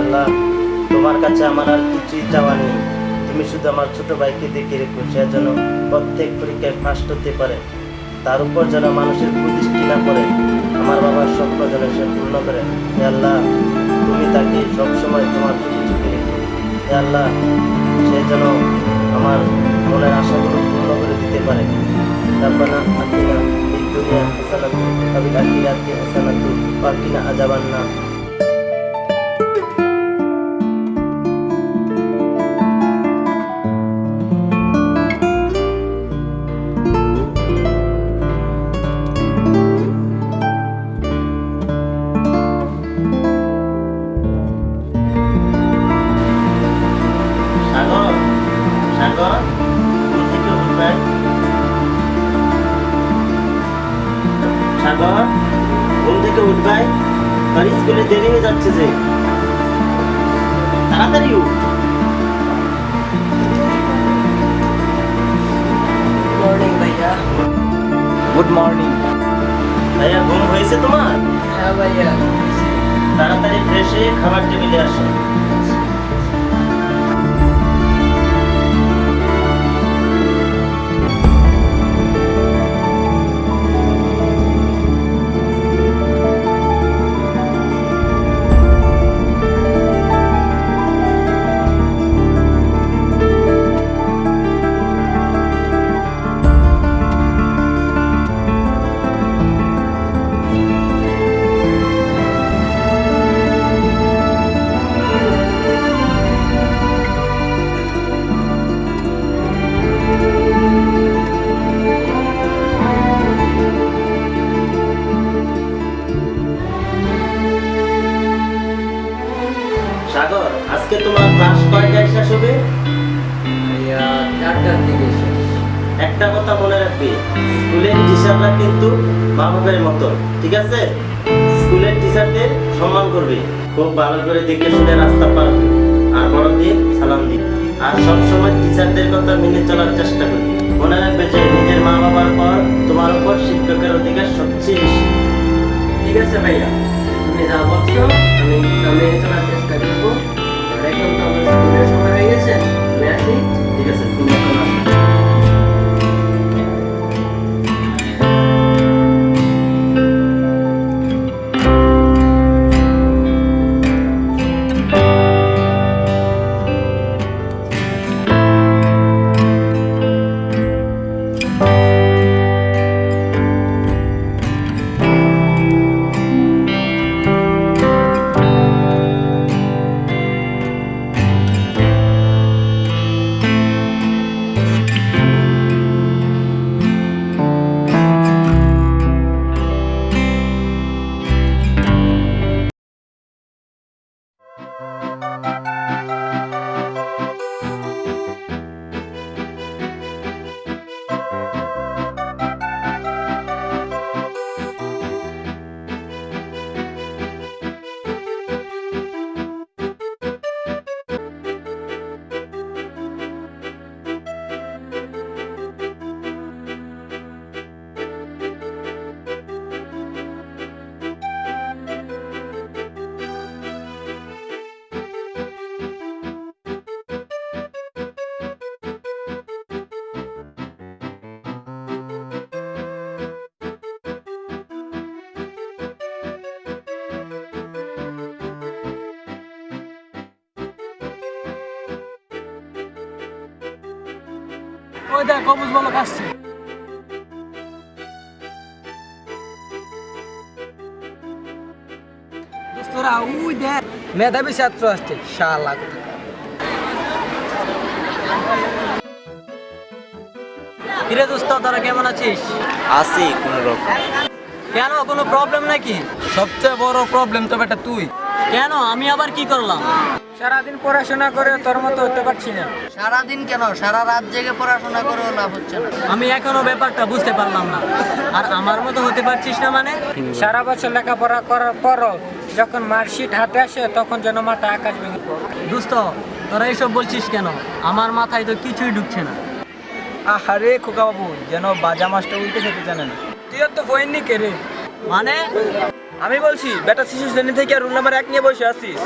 আল্লাহ, তোমার কাছে আমার আর কিছুই চাওয়া নেই। তুমি শুধু আমার ছোট ভাইকে দেখে রেখো, সে যেন প্রত্যেক পরীক্ষায় ফার্স্ট হতে পারে, তার উপর যেন মানুষের কুদৃষ্টি না পড়ে, আমার বাবার স্বপ্ন যেন সে পূর্ণ করে। হে আল্লাহ, তুমি তাকে সবসময় তোমার চোখে চোখে রেখো। হে আল্লাহ, সে যেন আমার মনের আশাগুলো পূর্ণ করে দিতে পারে। রব্বানা আতিনা ফিদ দুনিয়া হাসানাতুন ওয়া ফিল আখিরাতি হাসানাতুন ওয়া কিনা আযাবান্নার। সাগর, সাগর, ঘুম থেকে উঠবে। সাগর, ঘুম থেকে উঠবে, তোর স্কুলে দেরি হয়ে যাচ্ছে যে, তাড়াতাড়ি উঠ। মর্নিং ভাইয়া। Good morning. ভাইয়া, ঘুম হয়েছে তোমার? হ্যাঁ ভাইয়া। তাড়াতাড়ি ফ্রেশ হয়ে খাবার টেবিলে আসো। সাগর, আজকে তোমার ক্লাস কয়টায় শেষ হবে? ভাইয়া 4টার দিকে শেষ। একটা কথা মনে রাখবে, স্কুলের টিচাররা কিন্তু মা বাবার মতো, ঠিক আছে? স্কুলের টিচারদের সম্মান করবে, খুব ভালো করে দেখে শুনে রাস্তা পার হবে, আর বড়দের সালাম দিবে, আর সবসময় টিচারদের কথা মেনে চলার চেষ্টা করবে। মনে রাখবে যে নিজের মা বাবার পর তোমার উপর শিক্ষকের অধিকার সবচেয়ে বেশি। ঠিক আছে ভাইয়া, তুমি যা বলছো আমি মেনে চলার চেষ্টা করবো। আর এখন তো আমার স্কুলের সময় হয়ে গেছে, আমি আসি। ঠিক আছে, তুমি এখন আসো। ওই দেখ কবুজ বালক আসছে। দোস্তরা ওই দেখ মেধাবী ছাত্র আসছে, শালা। কিরে দোস্ত, তোরা কেমন আছিস? আসি কোন রকম। কেন, কোনো প্রবলেম নাকি? সবচেয়ে বড় প্রবলেম তো বেটা তুই। কেন, আমি আবার কি করলাম? সারাদিন পড়াশোনা করে তোর মতো হতে পারছি না। সারাদিন কেন, সারা রাত জেগে পড়াশোনা করেও লাভ হচ্ছে না। আমি এখনো ব্যাপারটা বুঝতে পারলাম না। আর আমার মতো হতে পারছিস না মানে? সারা বছর লেখাপড়া করার পরও যখন মার্কশিট হাতে আসে তখন যেন মাথা আকাশ ভেঙে পড়ে। দোস্ত, তোরা এইসব বলছিস কেন? আমার মাথায় তো কিছুই ঢুকছে না। আহারে খোকা বাবু, যেন বাজা মাছটা উল্টে খেতে জানে না। তুই তো বইনি কে রে? মানে আমি বলছি বেটা শিশু শ্রেণী থেকে রুল নাম্বার 1 নিয়ে বসে আছিস,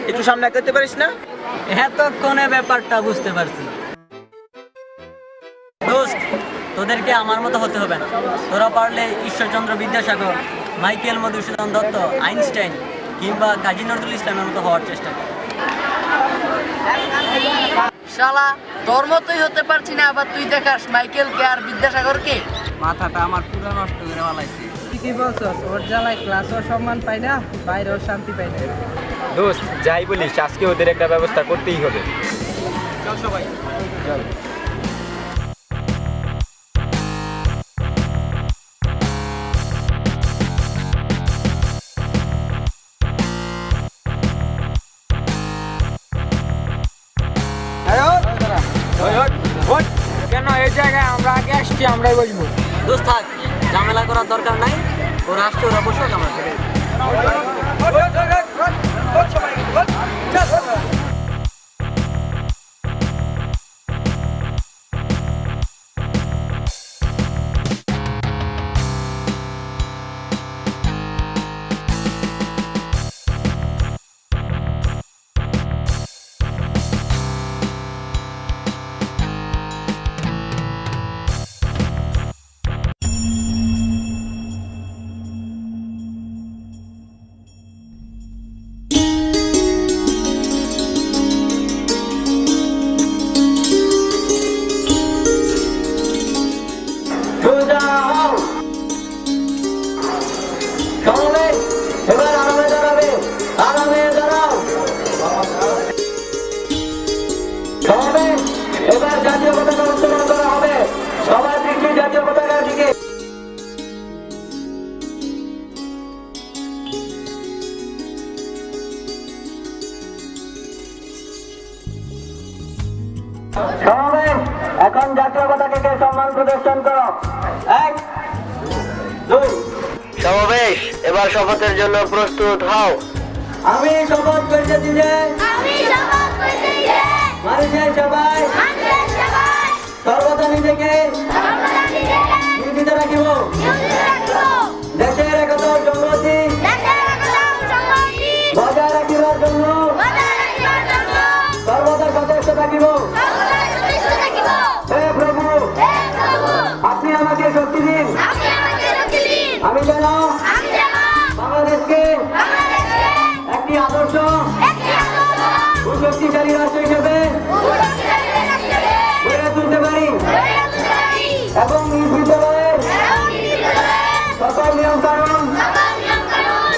একটু সামনে আগাতে পারিস না? এতক্ষণে ব্যাপারটা বুঝতে পারছি। দোস্ত, তোদেরকে আমার মতো হতে হবে না। তোরা পারলে ঈশ্বরচন্দ্র বিদ্যাসাগর, মাইকেল মধুসূদন দত্ত, আইনস্টাইন কিংবা কাজী নজরুল ইসলামের মতো হওয়ার চেষ্টা কর। শালা তোর মতোই হতে পারছি না, আবার তুই দেখাস মাইকেলকে আর বিদ্যাসাগরকে। মাথাটা আমার পুরো নষ্ট করে ফেলাইছে। কি বলছো? ওর জ্বালায় ক্লাসও সম্মান পাই না, বাইরেও শান্তি পাই না। দোস্ত, যাই বলিস আজকে ওদের একটা ব্যবস্থা করতেই হবে। চল সবাই চল। কেন এই জায়গায় আমরা আগে আসছি, আমরাই বসবো। দোস্ত থাক, ঝামেলা করার দরকার নাই। ওরা আসছে, ওরা বসুক, আমরা ছেড়ে দিই। এবার আরামে দাঁড়াবে, আরামে দাঁড়াও। সবাই এবার জাতীয় পতাকা উত্তোলন করা হবে। সবার দৃষ্টি জাতীয় পতাকার দিকে। সবাই এখন জাতীয় পতাকাকে সম্মান প্রদর্শন করো। 1 2 সমাবেশ, এবার শপথের জন্য প্রস্তুত হও। আমি শপথ করিতেছি যে মানুষের সবাই সর্বদা নিজেকে নিয়োজিত রাখিব, দেশের একতা ও সংহতি বজায় রাখিবার জন্য সর্বদা সচেষ্ট থাকিব। হে প্রভু, আপনি আমাকে শক্তি দিন, আমি যেন বাংলাদেশকে একটি আদর্শ ও শক্তিশালী রাষ্ট্র হিসেবে গড়ে তুলতে পারি এবং নিজ বিদ্যালয়ের সকল নিয়ম কানুন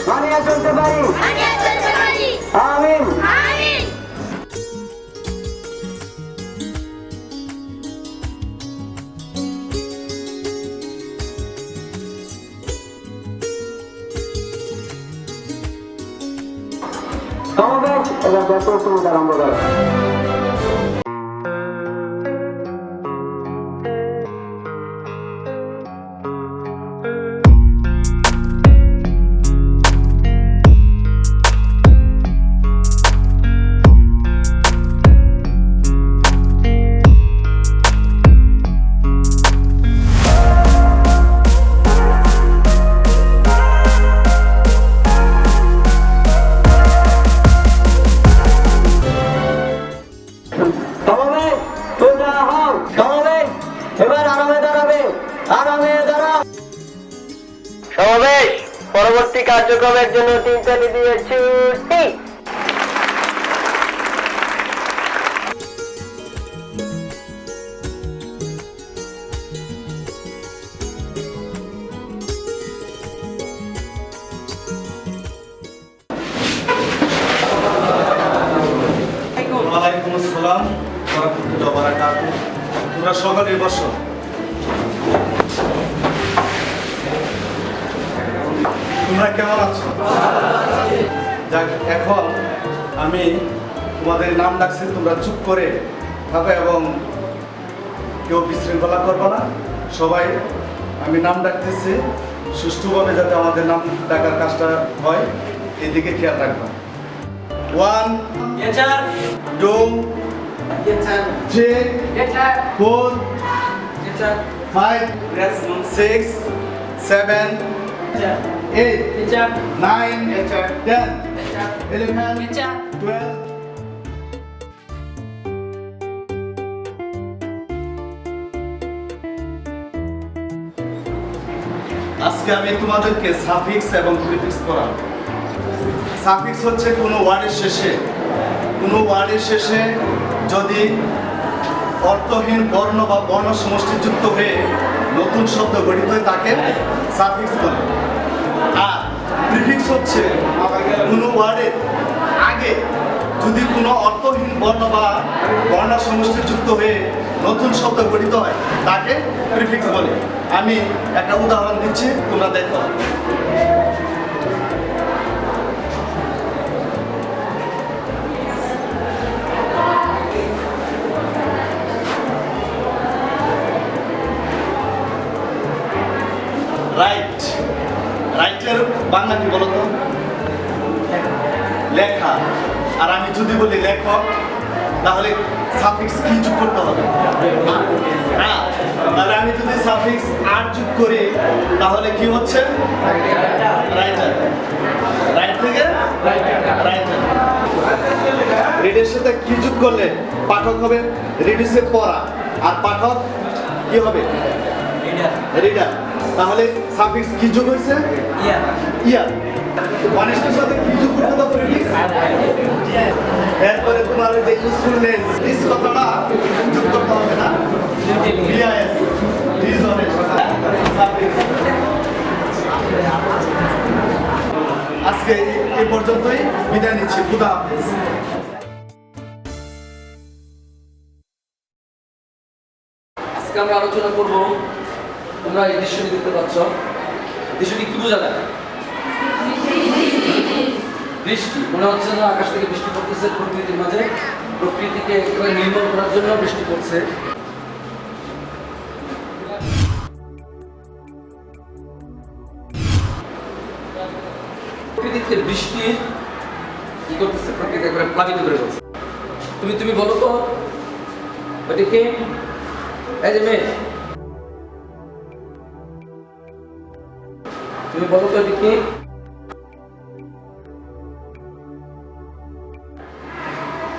মানিয়ে চলতে পারি। আমিন। সমাবেশ এবার জাতীয় সঙ্গীত আরম্ভ করো। এবার আরামে দাঁড়াবে, আরামে দাঁড়াও। সমাবেশ, পরবর্তী কার্যক্রমের জন্য 3 তালি দিয়ে ছুটি। আসসালাম ওয়া রাহমাতুল্লাহি ওয়া বারাকাতুহু। তোমরা সকলেই বসো। তোমরা কেমন আছো? যাক, এখন আমি তোমাদের নাম ডাকছি, তোমরা চুপ করে থাকো এবং কেউ বিশৃঙ্খলা করবো না। সবাই আমি নাম ডাকতেছি, সুষ্ঠুভাবে যাতে আমাদের নাম ডাকার কাজটা হয় এদিকে খেয়াল রাখবা। 1 2 3 4 5 6 7 8 9 10 11 12 আজকে আমি তোমাদেরকে সাফিক্স এবং প্রিফিক্স পড়াবো। সাফিক্স হচ্ছে কোনো ওয়ার্ডের শেষে যদি অর্থহীন বর্ণ বা বর্ণ সমষ্টি যুক্ত হয়ে নতুন শব্দ গঠিত হয় তাকে সাফিক্স বলে। আর প্রিফিক্স হচ্ছে কোনো ওয়ার্ডের আগে যদি কোনো অর্থহীন বর্ণ বা বর্ণ সমষ্টি যুক্ত হয়ে নতুন শব্দ গঠিত হয় তাকে প্রিফিক্স বলে। আমি একটা উদাহরণ দিচ্ছি, তোমরা দেখো। রাইট, রাইটের বাংলা কি বলতো? লেখা। আর আমি যদি বলি লেখক, তাহলে সাফিক্স কি যোগ করতে হবে? হ্যাঁ, তাহলে আমি যদি সাফিক্স আর যোগ করি তাহলে কি হচ্ছে? রাইটার। রাইট থেকে রাইটার। রিডের সাথে কি যোগ করলে পাঠক হবে? রিডিসে পড়া, আর পাঠক কি হবে? রিডার। তাহলে সাফিক্স কি যোগ হয়েছে? ইয়ার। অনেস্টের সাথে কি যোগ করতে হবে? এরপরে তোমার ওই যে ইউজফুলনেস, দিস কথাটা যোগ করতে হবে না? BIS, dishonest. আজকে এই পর্যন্তই, বিদায় নিচ্ছি। খুদা হাফেজ। আজকে আমরা আলোচনা করবো, তোমরা এই দৃশ্যটি দেখতে পাচ্ছ, দৃশ্যটি কি বোঝা যায়? বৃষ্টি। মনে হচ্ছে না আকাশ থেকে বৃষ্টি পড়তেছে প্রকৃতির মাঝে, প্রকৃতিকে একেবারে নির্মল করার জন্য বৃষ্টি পড়ছে। প্রকৃতিতে বৃষ্টি কি করতেছে? প্রকৃতি একেবারে প্লাবিত করে ফেলছে। তুমি বলো তো ওইটা কে? এই যে মেয়ে, তুমি বলো তো এটা কে?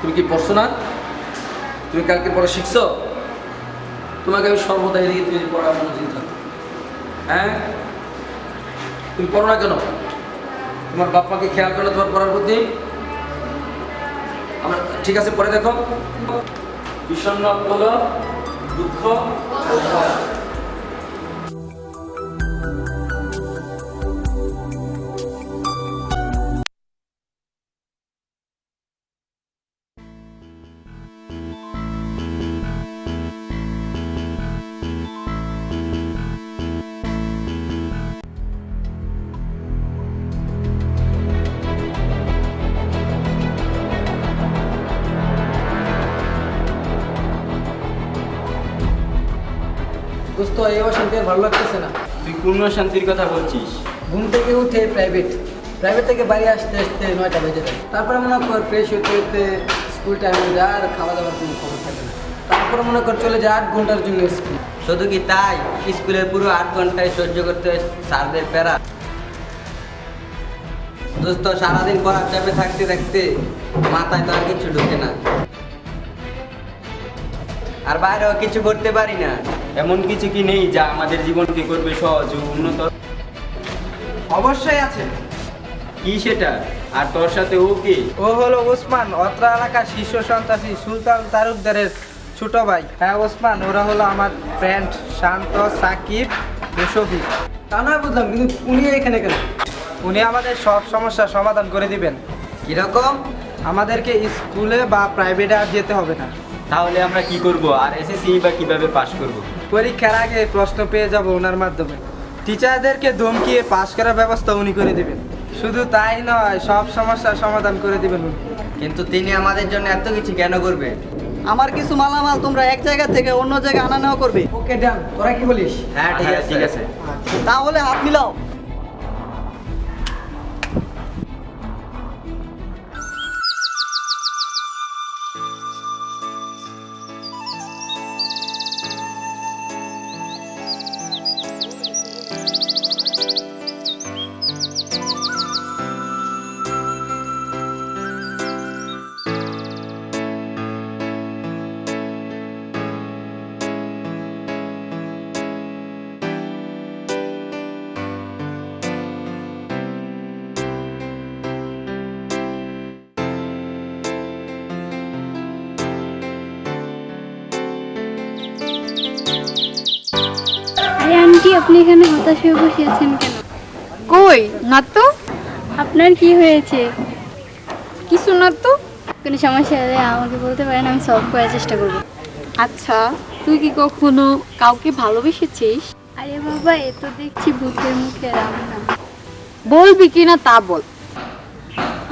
তুমি কি পড়ছো না? তুমি কালকে পড়া শিখছো? তোমাকে আমি সর্বদা এদিকে তুমি পড়া মনোযোগী থাকো। হ্যাঁ, তুমি পড়ো না কেন? তোমার বাপ মাকে খেয়াল করো তোমার পড়ার প্রতি? আমরা ঠিক আছে, পরে দেখো। বিষণ্ণ হলো দুঃখ। দোস্ত, এই অশান্তি আর ভালো লাগতেছে না। তুই কোন শান্তির কথা বলছিস? ঘুম থেকে উঠে প্রাইভেট থেকে বাড়ি আসতে আসতে 9টা বেজে যায়। তারপরে মনে কর ফ্রেশ হতে হতে স্কুল টাইমে যা, আর খাওয়া দাওয়ার কোনো খবর থাকে না। তারপরে মনে কর চলে যায় 8 ঘন্টার জন্য স্কুল। শুধু কি তাই, স্কুলের পুরো 8 ঘন্টায় সহ্য করতে হয় স্যারদের প্যারা। দোস্ত, সারাদিন পড়ার চাপে থাকতে থাকতে মাথায় তো আর কিছু ঢুকে না, আর বাইরেও কিছু করতে পারি না। এমন কিছু কি নেই যা আমাদের জীবনকে করবে সহজ ও উন্নত? অবশ্যই আছে। কি সেটা? আর তোর সাথে ও কি? ও হলো ওসমান, অত্র এলাকার শীর্ষ সন্ত্রাসী সুলতান তালুকদারের ছোট ভাই। হ্যাঁ ওসমান, ওরা হলো আমার ফ্রেন্ড শান্ত, সাকিব, শফিক। তা না বুঝলাম, কিন্তু উনি এখানে কেন? উনি আমাদের সব সমস্যার সমাধান করে দিবেন। কিরকম? আমাদেরকে স্কুলে বা প্রাইভেটে আর যেতে হবে না। তাহলে আমরা কি করব আর এসএসসি বা কিভাবে পাস করব? পরীক্ষার আগে প্রশ্ন পেয়ে যাব ওনার মাধ্যমে। টিচারদেরকে ধমকিয়ে পাস করার ব্যবস্থা উনি করে দিবেন। শুধু তাই নয়, সব সমস্যার সমাধান করে দিবেন উনি। কিন্তু তিনি আমাদের জন্য এত কিছু কেন করবে? আমার কিছু মালামাল তোমরা এক জায়গা থেকে অন্য জায়গায় আনা নেওয়া করবে। ওকে ডান, তোরা কি বলিস? হ্যাঁ ঠিক হ্যাঁ, আছে ঠিক আছে। তাহলে হাত মিলাও। আরে আন্টি, আপনি এখানে হতাশ হয়ে বসে আছেন কেন? কই না তো, আপনার কি হয়েছে? কিছু না তো। কোনো সমস্যা হলে আমাকে বলতে পারেন, আমি সলভ করার চেষ্টা করব। আচ্ছা, তুই কি কখনো কাউকে ভালোবেসেছিস? আরে বাবা, এ তো দেখছি ভূতের মুখে রাম না। বলবি কি না তা বল।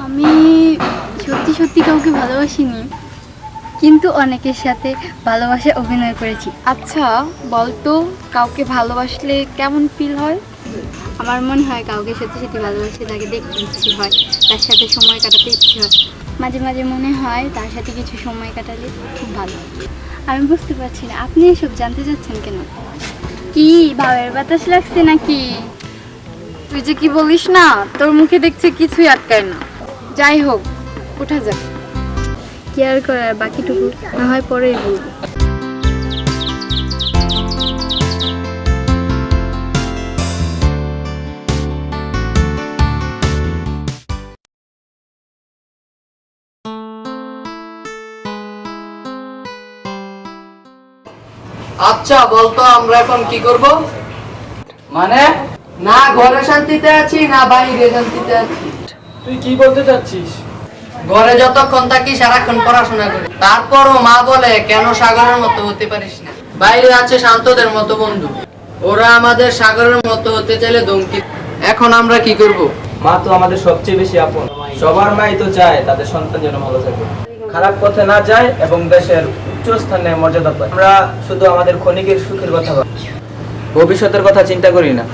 আমি সত্যি সত্যি কাউকে ভালোবাসিনি, কিন্তু অনেকের সাথে ভালোবাসা অভিনয় করেছি। আচ্ছা বলতো, কাউকে ভালোবাসলে কেমন ফিল হয়? আমার মনে হয় কাউকে সত্যি সত্যি ভালোবাসে তাকে দেখতে ইচ্ছে হয়, তার সাথে সময় কাটাতে ইচ্ছে হয়। মাঝে মাঝে মনে হয় তার সাথে কিছু সময় কাটালে খুব ভালো। আমি বুঝতে পারছি না আপনি এসব জানতে চাচ্ছেন কেন? কি ভাবের বাতাস লাগছে নাকি? তুই যে কি বলিস না, তোর মুখে দেখছে কিছুই আটকায় না। যাই হোক, উঠা যাক। কেয়ার করার বাকিটুকু না হয় পরেই বলবো। আচ্ছা বলতো, আমরা এখন কি করব? মানে না ঘরে শান্তিতে আছি, না বাইরে শান্তিতে আছি। তুই কি বলতে চাচ্ছিস? ঘরে যতক্ষণ থাকি সারাক্ষণ পড়াশোনা করি, তারপরও মা বলে কেন সাগরের মতো হতে পারিস না। বাইরে আছে শান্তদের মতো বন্ধু, ওরা আমাদের সাগরের মতো হতে চাইলে ধমকি। এখন আমরা কি করব? মা তো আমাদের সবচেয়ে বেশি আপন। সবার মাই তো চায় তাদের সন্তান যেন ভালো থাকে, খারাপ পথে না যায় এবং দেশের উচ্চ স্থানে মর্যাদা পায়। আমরা শুধু আমাদের ক্ষণিকের সুখের কথা ভাবি, ভবিষ্যতের কথা চিন্তা করি না,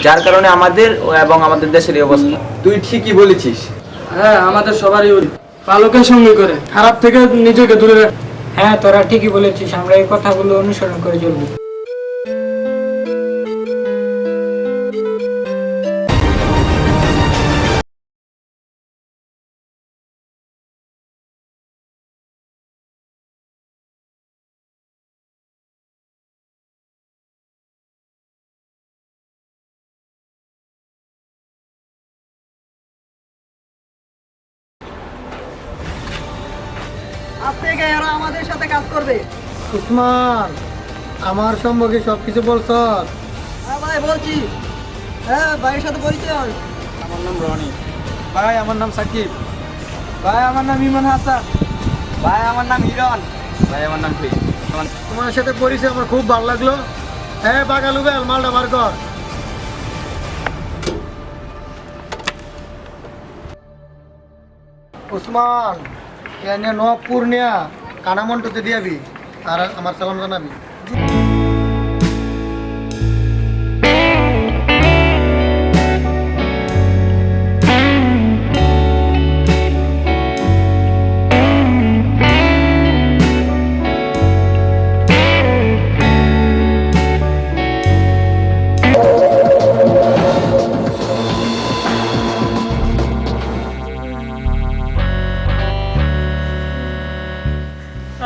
যার কারণে আমাদের এবং আমাদের দেশের এই অবস্থা। তুই ঠিকই বলেছিস। হ্যাঁ, আমাদের সবারই ভালোকে সঙ্গে করে, খারাপ থেকে নিজেকে দূরে রাখ। হ্যাঁ, তোরা ঠিকই বলেছিস, আমরা এই কথাগুলো অনুসরণ করে চলবো। আজ থেকে এরা আমাদের সাথে কাজ করবে। উসমান, আমার সম্পর্কে সবকিছু বলছ? হ্যাঁ ভাই, বলছি। হ্যাঁ, ভাইয়ের সাথে পরিচয় হয়। আমার নাম রনি। ভাই আমার নাম সাকিব। ভাই আমার নাম ইমান হাসান। ভাই আমার নাম হিরন। ভাই আমার নাম প্রিয়। তোমার সাথে পরিচয় আমার খুব ভালো লাগলো। হ্যাঁ বাগালু বেল, মালটা বার কর। উসমান, এনে নবপুর নিয়া কানামন্টুতে দিয়াবি আর আমার সালাম জানাবি।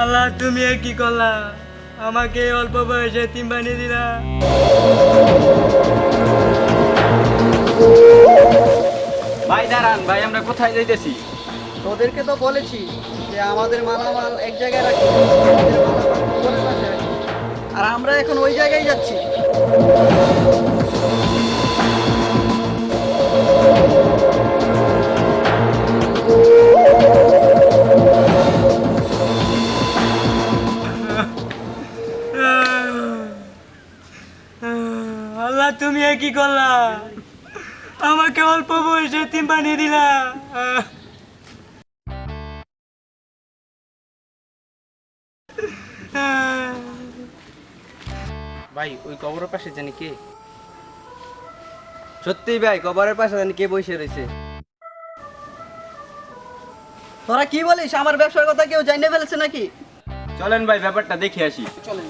আল্লাহ, তুমি কি করলা? আমাকে অল্প বয়সে তিন বানিয়ে দিলা। ভাই দাঁড়ান, ভাই আমরা কোথায় যাইতেছি? তোদেরকে তো বলেছি যে আমাদের মালামাল এক জায়গায় রাখি, আমাদের মালামাল পুকুরের পাশে রাখি। আর আমরা এখন ওই জায়গায় যাচ্ছি। মা তুমি এ কি করলা? আমাকে অল্প বয়সে এতিম বানিয়ে দিলা। ভাই ওই কবরের পাশে জানি কে? সত্যি ভাই কবরের পাশে জানি কে বসে রয়েছে। তোরা কি বলিস? আমার ব্যবসার কথা কেউ জানিয়ে ফেলেছে নাকি? চলেন ভাই ব্যাপারটা দেখে আসি। চলেন।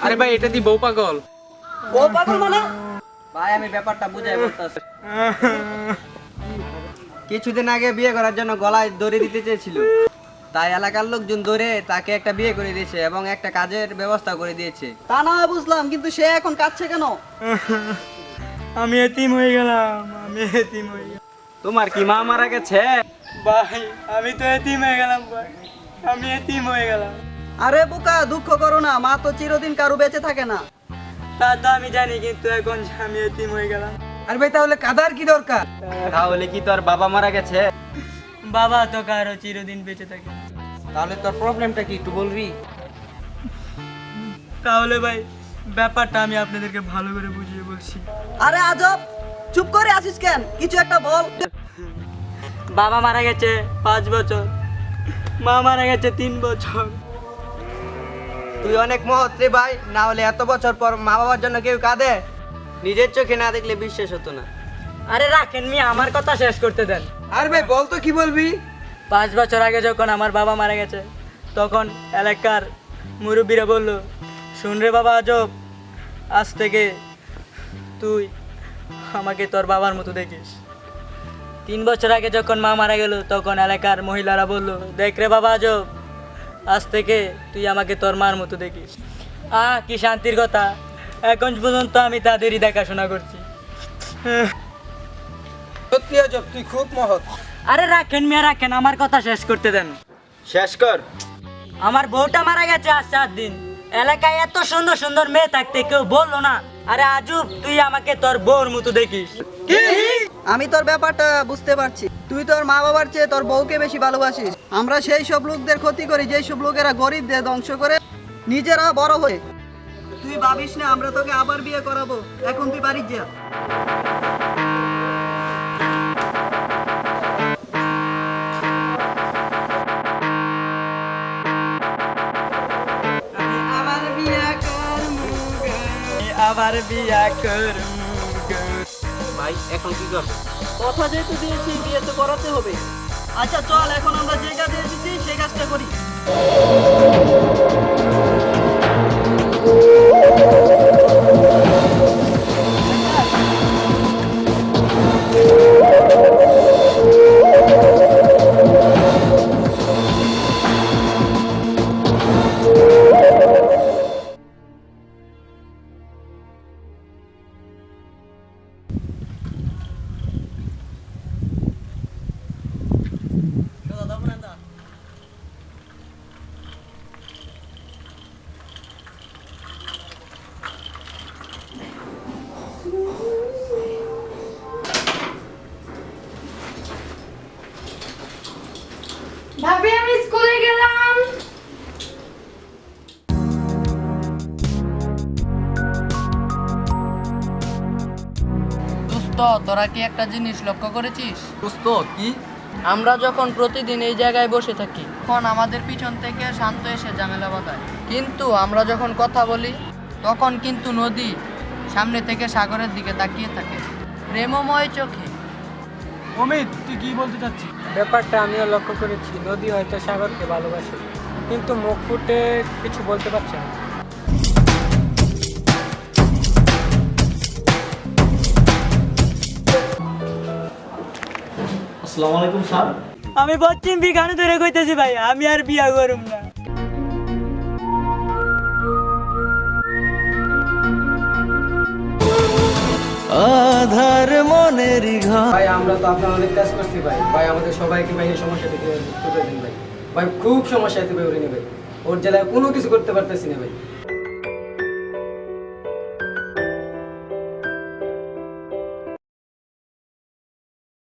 আরে ভাই এটা দি বউ পাগল। ও পাগল মানে? ভাই আমি ব্যাপারটা বুঝাই বলতাছি। কিছুদিন আগে বিয়ে করার জন্য গলায় দড়ি দিতে চেয়েছিল, তাই এলাকার লোকজন ধরে তাকে একটা বিয়ে করে দিয়েছে এবং একটা কাজের ব্যবস্থা করে দিয়েছে। তা না বুঝলাম, কিন্তু সে এখন কাঁদছে কেন? আমি এতিম হয়ে গেলাম। তোমার কি মা মারা গেছে? ভাই আমি তো এতিম হয়ে গেলাম ভাই, আমি এতিম হয়ে গেলাম। আরে বোকা, দুঃখ করো না, মা তো চিরদিন কারো বেঁচে থাকে না। তা তো আমি জানি, কিন্তু এখন আমি এতিম হয়ে গেলাম। আরে ভাই তাহলে কাদার কি দরকার? তাহলে কি তোর বাবা মারা গেছে? বাবা তো কারো চিরদিন বেঁচে থাকে। তাহলে তোর প্রবলেমটা কি একটু বলবি? তাহলে ভাই ব্যাপারটা আমি আপনাদেরকে ভালো করে বুঝিয়ে বলছি। আরে আজব, চুপ করে আছিস কেন? কিছু একটা বল। বাবা মারা গেছে 5 বছর, মা মারা গেছে 3 বছর। তুই অনেক মহৎ রে ভাই, না হলে এত বছর পর মা বাবার জন্য কেউ কাঁদে? নিজের চোখে না দেখলে বিশ্বাস হতো না। আরে রাখেন মিয়া, আমার কথা শেষ করতে দেন। আরে ভাই বল তো কি বলবি? 5 বছর আগে যখন আমার বাবা মারা গেছে, তখন এলাকার মুরব্বীরা বলল, শুন রে বাবা আজব, আজ থেকে তুই আমাকে তোর বাবার মতো দেখিস। 3 বছর আগে যখন মা মারা গেল, তখন এলাকার মহিলারা বলল, দেখ রে বাবা আজব, আজ থেকে তুই আমাকে তোর মার মতো দেখিস। কি শান্তির কথা, এখন পর্যন্ত আমি তাদেরই দেখাশোনা করছি। সত্যি আজব, তুই খুব মহৎ। আরে রাখেন মিয়া রাখেন, আমার কথা শেষ করতে দেন। শেষ কর। আমার বউটা মারা গেছে আজ 4 দিন। এলাকায় এত সুন্দর সুন্দর মেয়ে থাকতে কেউ বললো না, আরে আজব তুই আমাকে তোর বউর মতো দেখিস। আমি তোর ব্যাপারটা বুঝতে পারছি, তুই তোর মা বাবার চেয়ে তোর বউকে বেশি ভালোবাসিস। আমরা সেই সব লোকদের ক্ষতি করি যেই সব লোকেরা গরিবদের ধ্বংস করে নিজেরা বড় হয়ে। তুই ভাবিস না আমরা তোকে আবার বিয়ে করাবো, এখন তুই বাড়ি যা। আবার বিয়া করব। ভাই এখন কি করব? কথা যেহেতু দিয়েছি, বিয়ে তো করাতে হবে। আচ্ছা চল, এখন আমরা যে কাজে এসেছি সেই কাজটা করি। ভাবি আমি স্কুলে গেলাম। দোস্ত তোরা কি একটা জিনিস লক্ষ্য করেছিস? দোস্ত কি? আমরা যখন প্রতিদিন এই জায়গায় বসে থাকি, তখন আমাদের পিছন থেকে শান্ত এসে ঝামেলা বাঁধায়, কিন্তু আমরা যখন কথা বলি তখন কিন্তু নদী সামনে থেকে সাগরের দিকে তাকিয়ে থাকে প্রেমময় চোখে। অমিত তুই কি বলতে চাচ্ছিস? ব্যাপারটা আমিও লক্ষ্য করেছি, নদী হয়তো সাগরকে ভালোবাসে, কিন্তু মুখ ফুটে কিছু বলতে পারছে না। আসসালামু আলাইকুম স্যার। আমি পশ্চিম বিঘানে ধরে কইতেছি ভাই, আমি আর বিয়া করুম না। আধার মনেরই ঘর। ভাই আমরা তো আপনার অনেক কাজ করছি ভাই। ভাই আমাদের সবাইকে ভাই এই সমস্যা থেকে তুলে দিন ভাই। ভাই খুব সমস্যা হতে পারে ভাই, ওর জেলায় কোনো কিছু করতে পারতেছি না ভাই।